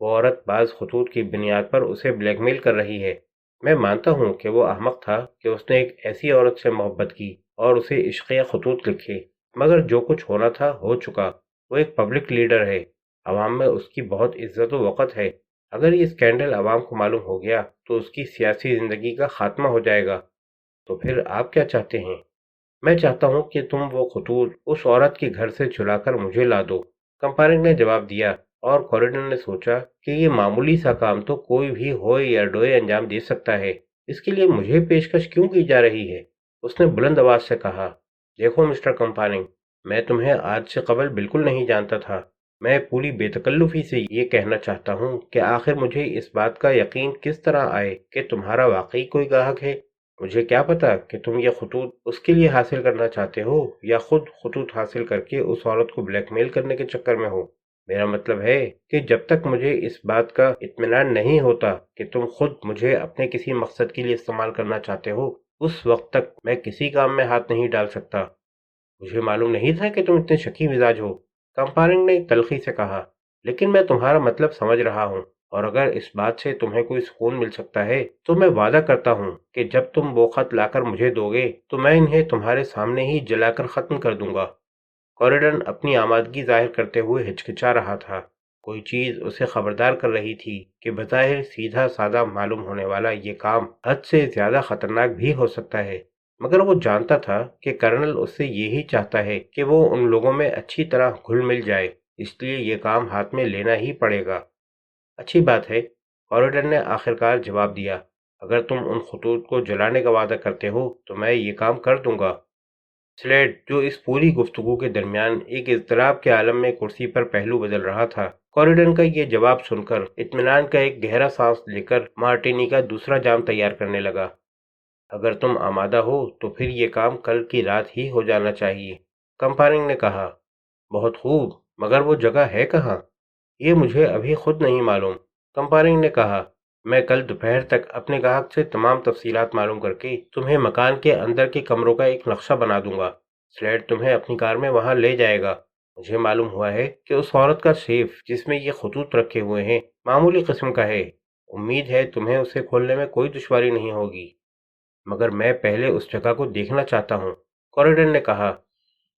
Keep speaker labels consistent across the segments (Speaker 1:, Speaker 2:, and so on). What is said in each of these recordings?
Speaker 1: وہ عورت بعض خطوط کی بنیاد پر اسے بلیک میل کر رہی ہے۔ میں مانتا ہوں کہ وہ احمق تھا کہ اس نے ایک ایسی عورت سے محبت کی اور اسے عشقیہ خطوط لکھے، مگر جو کچھ ہونا تھا ہو چکا۔ وہ ایک پبلک لیڈر ہے، عوام میں اس کی بہت عزت و وقت ہے۔ اگر یہ اسکینڈل عوام کو معلوم ہو گیا تو اس کی سیاسی زندگی کا خاتمہ ہو جائے گا۔ تو پھر آپ کیا چاہتے ہیں؟ میں چاہتا ہوں کہ تم وہ خطوط اس عورت کے گھر سے چلا کر مجھے لا دو، کمپارنگ نے جواب دیا، اور کوریڈن نے سوچا کہ یہ معمولی سا کام تو کوئی بھی ہوئے یا ڈوئے انجام دے سکتا ہے، اس کے لیے مجھے پیشکش کیوں کی جا رہی ہے؟ اس نے بلند آواز سے کہا، دیکھو مسٹر کمپارنگ، میں تمہیں آج سے قبل بالکل نہیں جانتا تھا۔ میں پوری بے تکلفی سے یہ کہنا چاہتا ہوں کہ آخر مجھے اس بات کا یقین کس طرح آئے کہ تمہارا واقعی کوئی گاہک ہے؟ مجھے کیا پتا کہ تم یہ خطوط اس کے لیے حاصل کرنا چاہتے ہو یا خود خطوط حاصل کر کے اس عورت کو بلیک میل کرنے کے چکر میں ہو۔ میرا مطلب ہے کہ جب تک مجھے اس بات کا اطمینان نہیں ہوتا کہ تم خود مجھے اپنے کسی مقصد کے لیے استعمال کرنا چاہتے ہو، اس وقت تک میں کسی کام میں ہاتھ نہیں ڈال سکتا۔ مجھے معلوم نہیں تھا کہ تم اتنے شکی مزاج ہو، کمپارنگ نے تلخی سے کہا، لیکن میں تمہارا مطلب سمجھ رہا ہوں، اور اگر اس بات سے تمہیں کوئی سکون مل سکتا ہے تو میں وعدہ کرتا ہوں کہ جب تم وہ خط لا کر مجھے دو گے تو میں انہیں تمہارے سامنے ہی جلا کر ختم کر دوں گا۔ کوریڈن اپنی آمادگی ظاہر کرتے ہوئے ہچکچا رہا تھا۔ کوئی چیز اسے خبردار کر رہی تھی کہ بظاہر سیدھا سادہ معلوم ہونے والا یہ کام حد سے زیادہ خطرناک بھی ہو سکتا ہے، مگر وہ جانتا تھا کہ کرنل اس سے یہی چاہتا ہے کہ وہ ان لوگوں میں اچھی طرح گھل مل جائے، اس لیے یہ کام ہاتھ میں لینا ہی پڑے گا۔ اچھی بات ہے، کوریڈن نے آخرکار جواب دیا، اگر تم ان خطوط کو جلانے کا وعدہ کرتے ہو تو میں یہ کام کر دوں گا۔ سلیٹ، جو اس پوری گفتگو کے درمیان ایک اضطراب کے عالم میں کرسی پر پہلو بدل رہا تھا، کوریڈن کا یہ جواب سن کر اطمینان کا ایک گہرا سانس لے کر مارٹینی کا دوسرا جام تیار کرنے لگا۔ اگر تم آمادہ ہو تو پھر یہ کام کل کی رات ہی ہو جانا چاہیے، کمپارنگ نے کہا۔ بہت خوب، مگر وہ جگہ ہے کہاں؟ یہ مجھے ابھی خود نہیں معلوم، کمپارنگ نے کہا۔ میں کل دوپہر تک اپنے گاہک سے تمام تفصیلات معلوم کر کے تمہیں مکان کے اندر کے کمروں کا ایک نقشہ بنا دوں گا۔ سلیٹ تمہیں اپنی کار میں وہاں لے جائے گا۔ مجھے معلوم ہوا ہے کہ اس عورت کا سیف جس میں یہ خطوط رکھے ہوئے ہیں معمولی قسم کا ہے۔ امید ہے تمہیں اسے کھولنے میں کوئی دشواری نہیں ہوگی، مگر میں پہلے اس جگہ کو دیکھنا چاہتا ہوں، کوریڈن نے کہا۔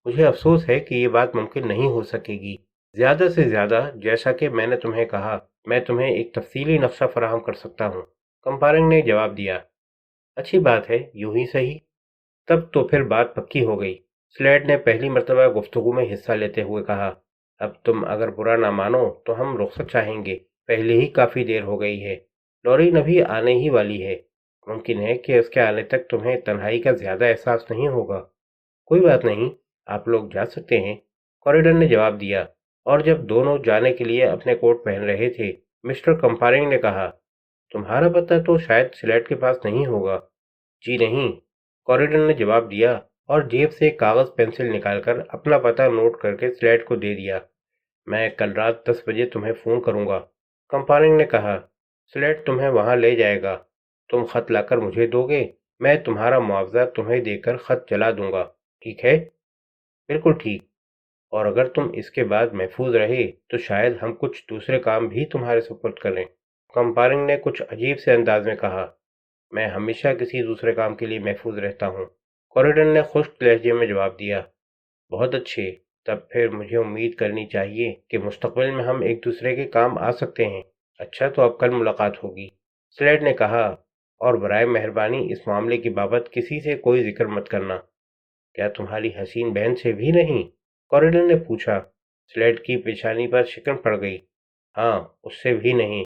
Speaker 1: مجھے افسوس ہے کہ یہ بات ممکن نہیں ہو سکے گی۔ زیادہ سے زیادہ، جیسا کہ میں نے تمہیں کہا، میں تمہیں ایک تفصیلی نقشہ فراہم کر سکتا ہوں، کمپارنگ نے جواب دیا۔ اچھی بات ہے، یوں ہی صحیح۔ تب تو پھر بات پکی ہو گئی، سلیٹ نے پہلی مرتبہ گفتگو میں حصہ لیتے ہوئے کہا۔ اب تم اگر برا نہ مانو تو ہم رخصت چاہیں گے، پہلے ہی کافی دیر ہو گئی ہے۔ لورین ابھی آنے ہی والی ہے، ممکن ہے کہ اس کے آنے تک تمہیں تنہائی کا زیادہ احساس نہیں ہوگا۔ کوئی بات نہیں، آپ لوگ جا سکتے ہیں، کوریڈن نے جواب دیا، اور جب دونوں جانے کے لیے اپنے کوٹ پہن رہے تھے، مسٹر کمپارنگ نے کہا، تمہارا پتہ تو شاید سلیٹ کے پاس نہیں ہوگا۔ جی نہیں، کوریڈن نے جواب دیا، اور جیب سے کاغذ پینسل نکال کر اپنا پتہ نوٹ کر کے سلیٹ کو دے دیا۔ میں کل رات 10 بجے تمہیں فون کروں گا، کمپارنگ نے کہا۔ سلیٹ تمہیں وہاں لے جائے گا، تم خط لا کر مجھے دو گے، میں تمہارا معاوضہ تمہیں دے کر خط جلا دوں گا، ٹھیک ہے؟ بالکل ٹھیک، اور اگر تم اس کے بعد محفوظ رہے تو شاید ہم کچھ دوسرے کام بھی تمہارے سپرد کریں، کمپارنگ نے کچھ عجیب سے انداز میں کہا۔ میں ہمیشہ کسی دوسرے کام کے لیے محفوظ رہتا ہوں، کوریڈن نے خشک لہجے میں جواب دیا۔ بہت اچھے، تب پھر مجھے امید کرنی چاہیے کہ مستقبل میں ہم ایک دوسرے کے کام آ سکتے ہیں۔ اچھا، تو اب کل ملاقات ہوگی، سلیٹ نے کہا، اور برائے مہربانی اس معاملے کی بابت کسی سے کوئی ذکر مت کرنا۔ کیا تمہاری حسین بہن سے بھی نہیں؟ کوریڈن نے پوچھا۔ سلیٹ کی پیشانی پر شکن پڑ گئی۔ ہاں، اس سے بھی نہیں،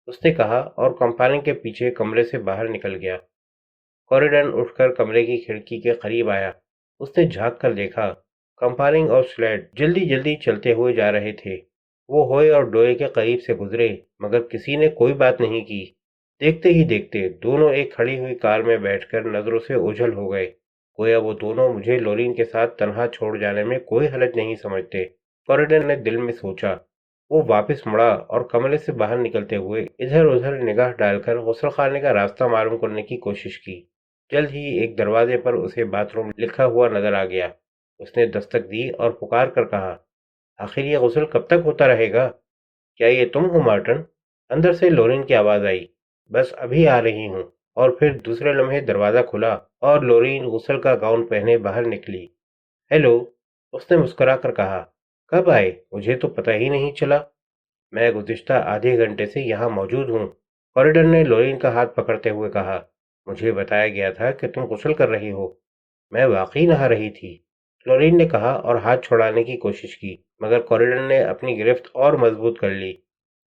Speaker 1: اس نے کہا، اور کمپارنگ کے پیچھے کمرے سے باہر نکل گیا۔ کوریڈن اٹھ کر کمرے کی کھڑکی کے قریب آیا، اس نے جھانک کر دیکھا، کمپارنگ اور سلیٹ جلدی جلدی چلتے ہوئے جا رہے تھے۔ وہ ہوئے اور ڈوئے کے قریب سے گزرے، مگر کسی نے کوئی بات نہیں کی۔ دیکھتے ہی دیکھتے دونوں ایک کھڑی ہوئی کار میں بیٹھ کر نظروں سے اوجھل ہو گئے، گویا وہ دونوں مجھے لورین کے ساتھ تنہا چھوڑ جانے میں کوئی حرج نہیں سمجھتے، کوریڈن نے دل میں سوچا۔ وہ واپس مڑا اور کمرے سے باہر نکلتے ہوئے ادھر ادھر نگاہ ڈال کر غسل خانے کا راستہ معلوم کرنے کی کوشش کی۔ جلد ہی ایک دروازے پر اسے باتھ روم لکھا ہوا نظر آ گیا۔ اس نے دستک دی اور پکار کر کہا، آخر یہ غسل کب تک ہوتا رہے گا؟ کیا یہ تم ہو مارٹن؟ اندر سے لورین کی آواز آئی، بس ابھی آ رہی ہوں۔ اور پھر دوسرے لمحے دروازہ کھلا اور لورین غسل کا گاؤن پہنے باہر نکلی۔ ہیلو، اس نے مسکرا کر کہا۔ کب آئے؟ مجھے تو پتہ ہی نہیں چلا۔ میں گزشتہ آدھے گھنٹے سے یہاں موجود ہوں، کوریڈن نے لورین کا ہاتھ پکڑتے ہوئے کہا۔ مجھے بتایا گیا تھا کہ تم غسل کر رہی ہو۔ میں واقعی نہا رہی تھی، لورین نے کہا اور ہاتھ چھڑانے کی کوشش کی، مگر کوریڈن نے اپنی گرفت اور مضبوط کر لی۔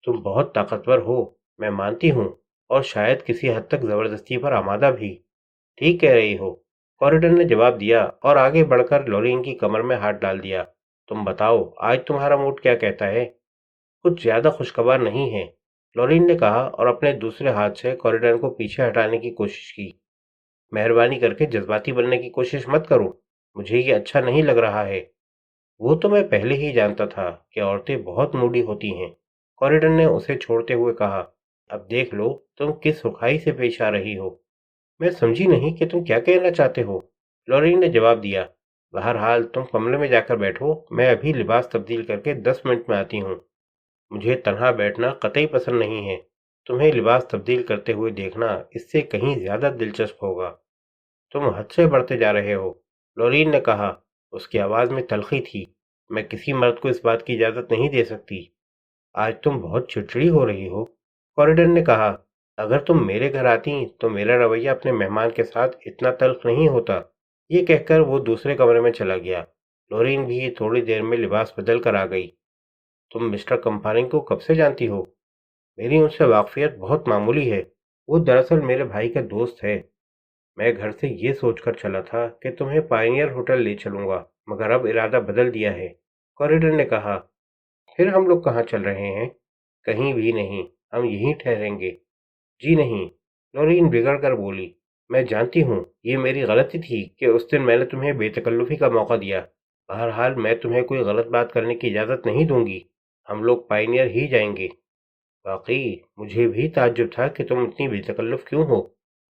Speaker 1: تم بہت طاقتور ہو، میں مانتی ہوں، اور شاید کسی حد تک زبردستی پر آمادہ بھی۔ ٹھیک کہہ رہی ہو، کوریڈن نے جواب دیا اور آگے بڑھ کر لورین کی کمر میں ہاتھ ڈال دیا۔ تم بتاؤ، آج تمہارا موڈ کیا کہتا ہے؟ کچھ زیادہ خوشگوار نہیں ہے، لورین نے کہا اور اپنے دوسرے ہاتھ سے کوریڈن کو پیچھے ہٹانے کی کوشش کی۔ مہربانی کر کے جذباتی بننے کی کوشش مت کرو، مجھے یہ اچھا نہیں لگ رہا ہے۔ وہ تو میں پہلے ہی جانتا تھا کہ عورتیں بہت موڈی ہوتی ہیں، کوریڈن نے اسے چھوڑتے ہوئے کہا۔ اب دیکھ لو تم کس رخائی سے پیش آ رہی ہو۔ میں سمجھی نہیں کہ تم کیا کہنا چاہتے ہو، لورین نے جواب دیا۔ بہرحال تم کمرے میں جا کر بیٹھو، میں ابھی لباس تبدیل کر کے 10 منٹ میں آتی ہوں۔ مجھے تنہا بیٹھنا قطعی پسند نہیں ہے، تمہیں لباس تبدیل کرتے ہوئے دیکھنا اس سے کہیں زیادہ دلچسپ ہوگا۔ تم حد سے بڑھتے جا رہے ہو، لورین نے کہا، اس کی آواز میں تلخی تھی۔ میں کسی مرد کو اس بات کی اجازت نہیں دے سکتی۔ آج تم بہت چڑچڑی ہو رہی ہو، کوریڈن نے کہا۔ اگر تم میرے گھر آتی تو میرا رویہ اپنے مہمان کے ساتھ اتنا تلخ نہیں ہوتا۔ یہ کہہ کر وہ دوسرے کمرے میں چلا گیا۔ لورین بھی تھوڑی دیر میں لباس بدل کر آ گئی۔ تم مسٹر کمپارنگ کو کب سے جانتی ہو؟ میری ان سے واقفیت بہت معمولی ہے، وہ دراصل میرے بھائی کا دوست ہے۔ میں گھر سے یہ سوچ کر چلا تھا کہ تمہیں پائنیئر ہوٹل لے چلوں گا، مگر اب ارادہ بدل دیا ہے، کوریڈر نے کہا۔ پھر ہم لوگ کہاں چل رہے ہیں؟ کہیں بھی نہیں، ہم یہیں ٹھہریں گے۔ جی نہیں، لورین بگڑ کر بولی۔ میں جانتی ہوں، یہ میری غلطی تھی کہ اس دن میں نے تمہیں بے تکلفی کا موقع دیا۔ بہرحال میں تمہیں کوئی غلط بات کرنے کی اجازت نہیں دوں گی، ہم لوگ پائنیئر ہی جائیں گے۔ واقعی مجھے بھی تعجب تھا کہ تم اتنی بے تکلف کیوں ہو،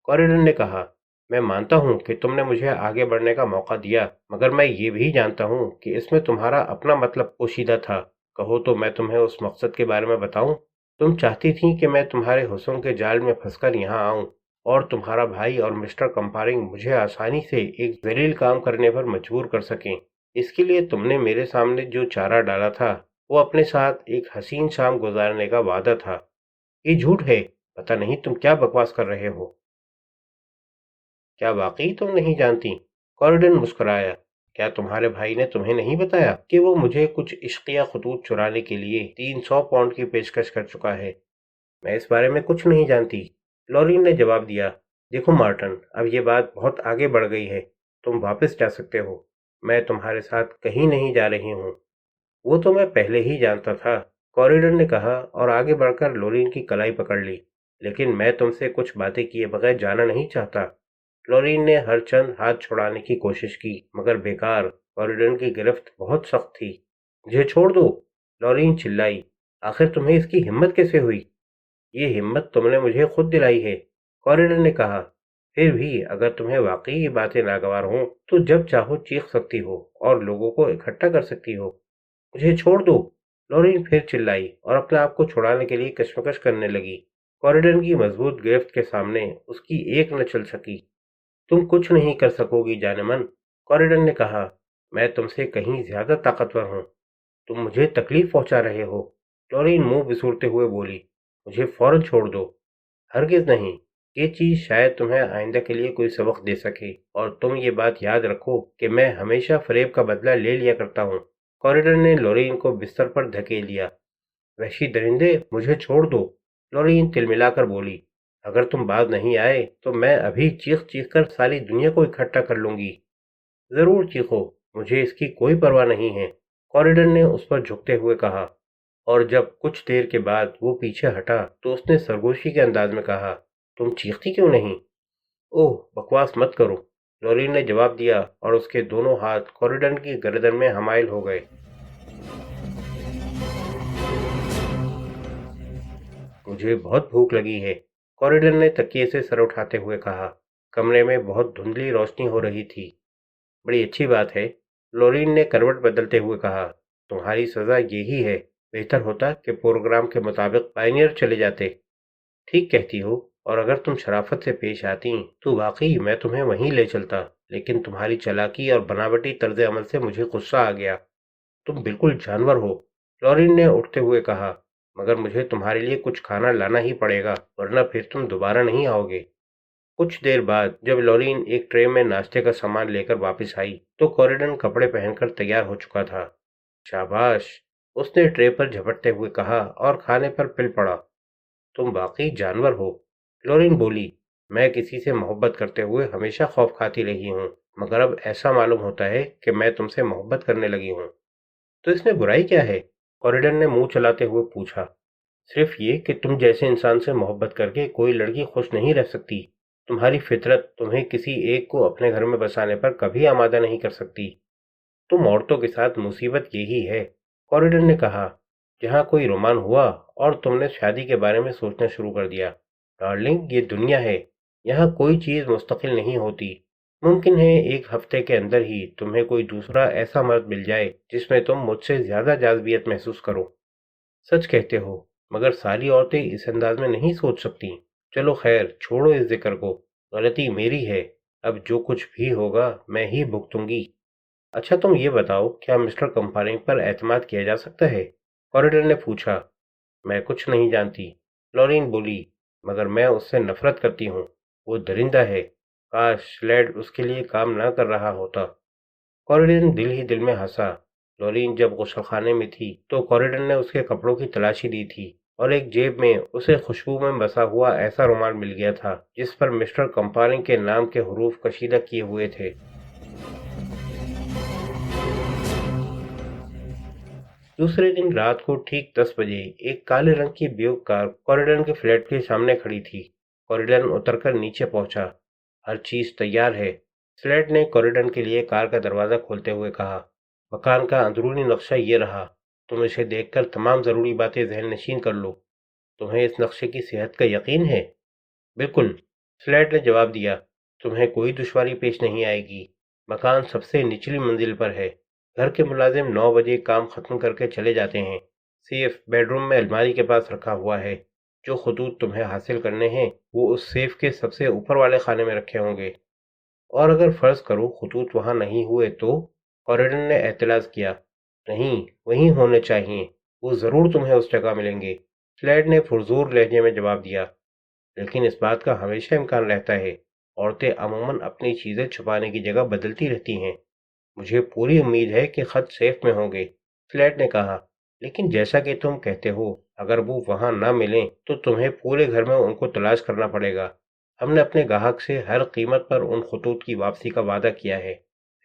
Speaker 1: کوریڈن نے کہا۔ میں مانتا ہوں کہ تم نے مجھے آگے بڑھنے کا موقع دیا، مگر میں یہ بھی جانتا ہوں کہ اس میں تمہارا اپنا مطلب پوشیدہ تھا۔ کہو تو میں تمہیں اس مقصد کے بارے میں بتاؤں۔ تم چاہتی تھی کہ میں تمہارے حسن کے جال میں پھنس کر یہاں آؤں، اور تمہارا بھائی اور مسٹر کمپارنگ مجھے آسانی سے ایک ذلیل کام کرنے پر مجبور کر سکیں۔ اس کے لیے تم نے میرے سامنے جو چارہ ڈالا تھا وہ اپنے ساتھ ایک حسین شام گزارنے کا وعدہ تھا۔ یہ جھوٹ ہے، پتہ نہیں تم کیا بکواس کر رہے ہو۔ کیا واقعی تم نہیں جانتی؟ کوریڈن مسکرایا۔ کیا تمہارے بھائی نے تمہیں نہیں بتایا کہ وہ مجھے کچھ عشقیہ خطوط چرانے کے لیے 300 پاؤنڈ کی پیشکش کر چکا ہے؟ میں اس بارے میں کچھ نہیں جانتی، لورین نے جواب دیا۔ دیکھو مارٹن، اب یہ بات بہت آگے بڑھ گئی ہے، تم واپس جا سکتے ہو، میں تمہارے ساتھ کہیں نہیں جا رہی ہوں۔ وہ تو میں پہلے ہی جانتا تھا، کوریڈر نے کہا اور آگے بڑھ کر لورین کی کلائی پکڑ لی۔ لیکن میں تم سے کچھ باتیں کیے بغیر جانا نہیں چاہتا۔ لورین نے ہر چند ہاتھ چھڑانے کی کوشش کی، مگر بیکار، کوریڈن کی گرفت بہت سخت تھی۔ مجھے چھوڑ دو، لورین چلائی۔ آخر تمہیں اس کی ہمت کیسے ہوئی؟ یہ ہمت تم نے مجھے خود دلائی ہے، کوریڈن نے کہا۔ پھر بھی اگر تمہیں واقعی یہ باتیں ناگوار ہوں تو جب چاہو چیخ سکتی ہو اور لوگوں کو اکٹھا کر سکتی ہو۔ مجھے چھوڑ دو، لورین پھر چلائی اور اپنے آپ کو چھڑانے کے لیے کشمکش کرنے لگی۔ کوریڈن کی مضبوط گرفت کے سامنے اس کی ایک نہ چل سکی۔ تم کچھ نہیں کر سکو گی جان من، کوریڈن نے کہا۔ میں تم سے کہیں زیادہ طاقتور ہوں، تم مجھے تکلیف پہنچا رہے ہو، لورین منہ بسورتے ہوئے بولی۔ مجھے فوراً چھوڑ دو۔ ہرگز نہیں، یہ چیز شاید تمہیں آئندہ کے لیے کوئی سبق دے سکے، اور تم یہ بات یاد رکھو کہ میں ہمیشہ فریب کا بدلہ لے لیا کرتا ہوں۔ کوریڈن نے لورین کو بستر پر دھکیل دیا۔ وحشی درندے، مجھے چھوڑ دو، لورین تلملا کر بولی۔ اگر تم بعد نہیں آئے تو میں ابھی چیخ چیخ کر ساری دنیا کو اکٹھا کر لوں گی۔ ضرور چیخو، مجھے اس کی کوئی پرواہ نہیں ہے، کوریڈن نے اس پر جھکتے ہوئے کہا۔ اور جب کچھ دیر کے بعد وہ پیچھے ہٹا تو اس نے سرگوشی کے انداز میں کہا، تم چیختی کیوں نہیں؟ اوہ، بکواس مت کرو، لورین نے جواب دیا اور اس کے دونوں ہاتھ کوریڈن کی گردن میں حمائل ہو گئے۔ مجھے بہت بھوک لگی ہے، کوریڈن نے تکیے سے سر اٹھاتے ہوئے کہا۔ کمرے میں بہت دھندلی روشنی ہو رہی تھی۔ بڑی اچھی بات ہے، لورین نے کروٹ بدلتے ہوئے کہا۔ تمہاری سزا یہی ہے، بہتر ہوتا کہ پروگرام کے مطابق پائنیئر چلے جاتے۔ ٹھیک کہتی ہو، اور اگر تم شرافت سے پیش آتی تو واقعی میں تمہیں وہیں لے چلتا، لیکن تمہاری چالاکی اور بناوٹی طرز عمل سے مجھے غصہ آ گیا۔ تم بالکل جانور ہو، لورین نے اٹھتے ہوئے کہا، مگر مجھے تمہارے لیے کچھ کھانا لانا ہی پڑے گا، ورنہ پھر تم دوبارہ نہیں آؤ گے۔ کچھ دیر بعد جب لورین ایک ٹرے میں ناشتے کا سامان لے کر واپس آئی تو کوریڈن کپڑے پہن کر تیار ہو چکا تھا۔ شاباش، اس نے ٹرے پر جھپٹتے ہوئے کہا اور کھانے پر پل پڑا۔ تم واقعی جانور ہو، لورین بولی۔ میں کسی سے محبت کرتے ہوئے ہمیشہ خوف کھاتی رہی ہوں، مگر اب ایسا معلوم ہوتا ہے کہ میں تم سے محبت کرنے لگی ہوں۔ تو اس میں برائی کیا ہے؟ کوریڈن نے منہ چلاتے ہوئے پوچھا۔ صرف یہ کہ تم جیسے انسان سے محبت کر کے کوئی لڑکی خوش نہیں رہ سکتی۔ تمہاری فطرت تمہیں کسی ایک کو اپنے گھر میں بسانے پر کبھی آمادہ نہیں کر سکتی۔ تم عورتوں کے ساتھ مصیبت یہی ہے، کوریڈن نے کہا، جہاں کوئی رومان ہوا اور تم نے شادی کے بارے میں سوچنا شروع کر دیا۔ ڈارلنگ، یہ دنیا ہے، یہاں کوئی چیز مستقل نہیں ہوتی۔ ممکن ہے ایک ہفتے کے اندر ہی تمہیں کوئی دوسرا ایسا مرد مل جائے جس میں تم مجھ سے زیادہ جاذبیت محسوس کرو۔ سچ کہتے ہو، مگر ساری عورتیں اس انداز میں نہیں سوچ سکتی۔ چلو خیر، چھوڑو اس ذکر کو، غلطی میری ہے، اب جو کچھ بھی ہوگا میں ہی بھگتوں گی۔ اچھا تم یہ بتاؤ، کیا مسٹر کمپارنگ پر اعتماد کیا جا سکتا ہے؟ کوریڈر نے پوچھا۔ میں کچھ نہیں جانتی، لورین بولی، مگر میں اس سے نفرت کرتی ہوں۔ وہ درندہ ہے، کاش سلیڈ اس کے لیے کام نہ کر رہا ہوتا۔ کوریڈن دل ہی دل میں ہنسا۔ لورین جب غسل خانے میں تھی تو کوریڈن نے اس کے کپڑوں کی تلاشی دی تھی اور ایک جیب میں اسے خوشبو میں بسا ہوا ایسا رومال مل گیا تھا جس پر مسٹر کمپارنگ کے نام کے حروف کشیدہ کیے ہوئے تھے۔ دوسرے دن رات کو ٹھیک 10 بجے ایک کالے رنگ کی بیوک کار کوریڈن کے فلیٹ کے سامنے کھڑی تھی۔ کوریڈن اتر کر نیچے پہنچا۔ ہر چیز تیار ہے، سلیٹ نے کوریڈن کے لیے کار کا دروازہ کھولتے ہوئے کہا۔ مکان کا اندرونی نقشہ یہ رہا، تم اسے دیکھ کر تمام ضروری باتیں ذہن نشین کر لو۔ تمہیں اس نقشے کی صحت کا یقین ہے؟ بالکل، سلیٹ نے جواب دیا، تمہیں کوئی دشواری پیش نہیں آئے گی۔ مکان سب سے نچلی منزل پر ہے۔ گھر کے ملازم 9 بجے کام ختم کر کے چلے جاتے ہیں۔ سیف بیڈ روم میں الماری کے پاس رکھا ہوا ہے۔ جو خطوط تمہیں حاصل کرنے ہیں وہ اس سیف کے سب سے اوپر والے خانے میں رکھے ہوں گے۔ اور اگر فرض کرو خطوط وہاں نہیں ہوئے تو؟ کوریڈن نے اعتراض کیا۔ نہیں، وہیں ہونے چاہیے، وہ ضرور تمہیں اس جگہ ملیں گے، سلیڈ نے پرزور لہجے میں جواب دیا۔ لیکن اس بات کا ہمیشہ امکان رہتا ہے، عورتیں عموماً اپنی چیزیں چھپانے کی جگہ بدلتی رہتی ہیں۔ مجھے پوری امید ہے کہ خط سیف میں ہوں گے، سلیڈ نے کہا، لیکن جیسا کہ تم کہتے ہو اگر وہ وہاں نہ ملیں تو تمہیں پورے گھر میں ان کو تلاش کرنا پڑے گا۔ ہم نے اپنے گاہک سے ہر قیمت پر ان خطوط کی واپسی کا وعدہ کیا ہے،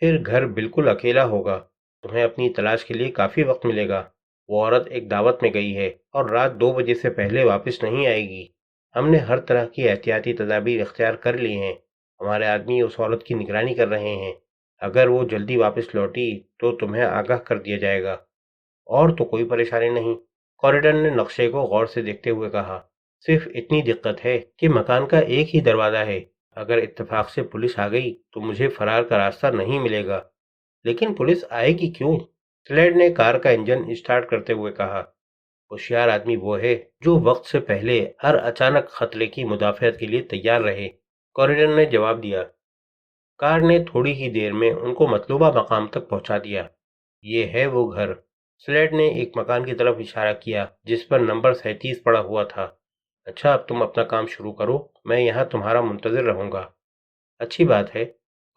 Speaker 1: پھر گھر بالکل اکیلا ہوگا۔ تمہیں اپنی تلاش کے لیے کافی وقت ملے گا۔ وہ عورت ایک دعوت میں گئی ہے اور رات 2 بجے سے پہلے واپس نہیں آئے گی۔ ہم نے ہر طرح کی احتیاطی تدابیر اختیار کر لی ہیں۔ ہمارے آدمی اس عورت کی نگرانی کر رہے ہیں۔ اگر وہ جلدی واپس لوٹی تو تمہیں آگاہ کر دیا جائے گا۔ اور تو کوئی پریشانی نہیں، کوریڈن نے نقشے کو غور سے دیکھتے ہوئے کہا۔ صرف اتنی دقت ہے کہ مکان کا ایک ہی دروازہ ہے۔ اگر اتفاق سے پولیس آ گئی تو مجھے فرار کا راستہ نہیں ملے گا۔ لیکن پولیس آئے گی کیوں؟ سلیڈ نے کار کا انجن اسٹارٹ کرتے ہوئے کہا۔ ہوشیار آدمی وہ ہے جو وقت سے پہلے ہر اچانک خطرے کی مدافعت کے لیے تیار رہے، کوریڈن نے جواب دیا۔ کار نے تھوڑی ہی دیر میں ان کو مطلوبہ مقام تک پہنچا دیا۔ یہ ہے وہ گھر، سلیڈ نے ایک مکان کی طرف اشارہ کیا جس پر نمبر 37 پڑا ہوا تھا۔ اچھا اب تم اپنا کام شروع کرو، میں یہاں تمہارا منتظر رہوں گا۔ اچھی بات ہے،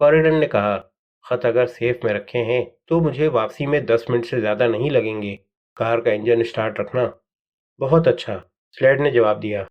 Speaker 1: کوریڈن نے کہا۔ خط اگر سیف میں رکھے ہیں تو مجھے واپسی میں 10 منٹ سے زیادہ نہیں لگیں گے۔ کار کا انجن اسٹارٹ رکھنا۔ بہت اچھا، سلیڈ نے جواب دیا۔